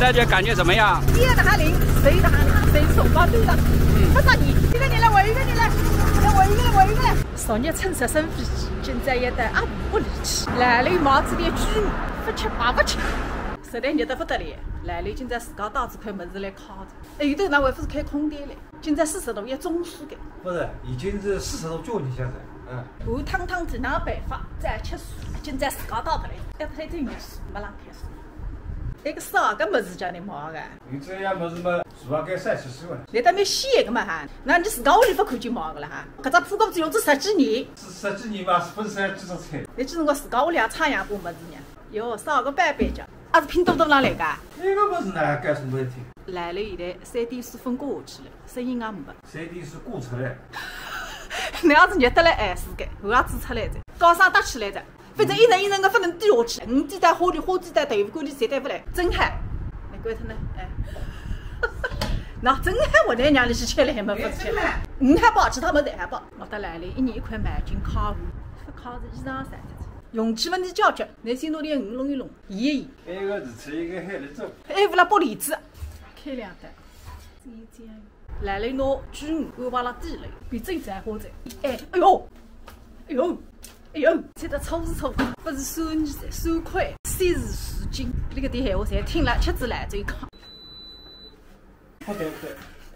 大姐感觉怎么样？热的还灵，谁的还灵，谁手高对的。不是你，一个你来，我一个你来，我一个来，我一个来。昨日趁色生飞机，今朝一带阿不离去。来了帽子里居民，不吃白不吃。实在热得不得了。来了今朝自家带子块么子来烤着。有头那回不是开空调嘞？今朝40度也中暑的。不是，已经是40度9，你现在。寒汤汤子哪有办法？再吃素，今朝自家带的来，一推推热水，没让开水。那个啥个么子叫你冒个？你这样么子嘛，厨房该晒起水了。来得蛮鲜个嘛哈，那你自家屋里不看见冒个了哈？搿只铺盖子用咗10几年。是10几年嘛，不是3几只菜。你记得我自家屋里也插养过么子呢？哟，啥个板板叫？也是拼多多上来个？那个么子呢，干什么问题？来了现在3D水分割下去了，声音也没。3D水过出来。那样子热得来哎，是个，后也煮出来着，高上搭起来着。反正一层个不能低下去，5鸡蛋、花鸡蛋、豆腐干里侪带不来，真嗨！你管他呢，哎，那真嗨！我来让你去吃了还没不吃了。鱼还包，其他么子还包。我得来了，1年1块买斤烤鱼，烤着衣裳晒着。用气问题解决，拿先拿点鱼弄一弄，腌一腌。那个是吃一个海蛎粥。还不了剥梨子，开2袋，这样。来了拿猪鱼安排了底了，比最在花在。哎呦，哎呦。哎呦，吃得粗是粗，不是酸块，3是4斤。这个点闲话侪听了，吃子来最糠。不对。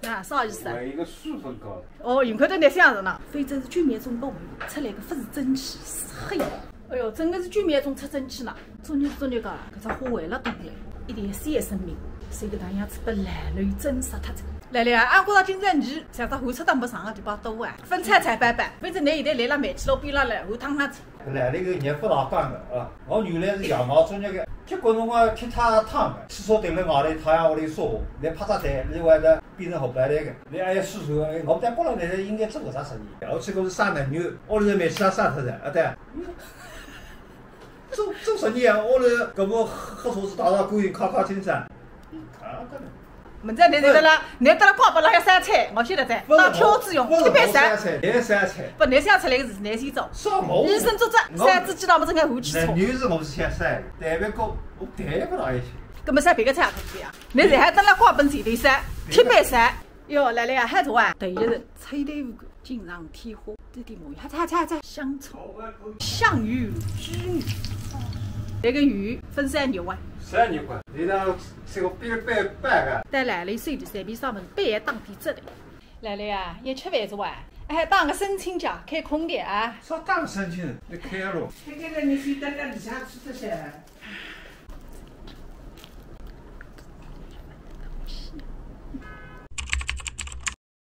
那啥意思啊？为一个水分高。哦，用块头那想着呢。非洲是卷面中的味，出来个不是蒸汽，是黑。哎呦，真的是卷面中出蒸汽呢。昨日个，搿只花为了冻来，一点3生命，谁个大样子把来了蒸死脱着。来了啊！俺觉着今朝你像只汗出得没上个地方多啊，分菜板板。反正你现在来了煤气炉边浪来，汗烫烫子。来了个热不大干的啊！我原来是羊毛专业的，结果辰光天太烫的，汽车停在外头，太阳屋里烧火，你拍只台，另外呢变成红白来的，你还要洗手，我不但觉着来应该做搿只生意。我去搿是杀能源，屋里煤气也杀脱着，啊对。做生意啊，屋里搿么喝茶子打打干烤清爽，看搿能。មិន知你得了光不了要三菜，我晓得在当挑子用，一般三菜，来三菜。不，你想出来个是难先做。啥毛？医生做只3只鸡蛋，么子眼寒气冲。女是我是想晒，蛋白高，我蛋不大一些。搿么啥别个菜也可以啊？你这还得了光本前头晒，铁板晒。哟，来啊，海坨啊！第一人吹豆腐干，锦上添花，这点魔芋，还香葱、香鱼、猪鱼。那个鱼分3肉啊。3块，你让这个半个。但来了随的随便上门半当地质的。来了呀，也吃饭是哇？还当个申请假，开空调啊？啥当申请？你开了？开个你先在里向吃这些。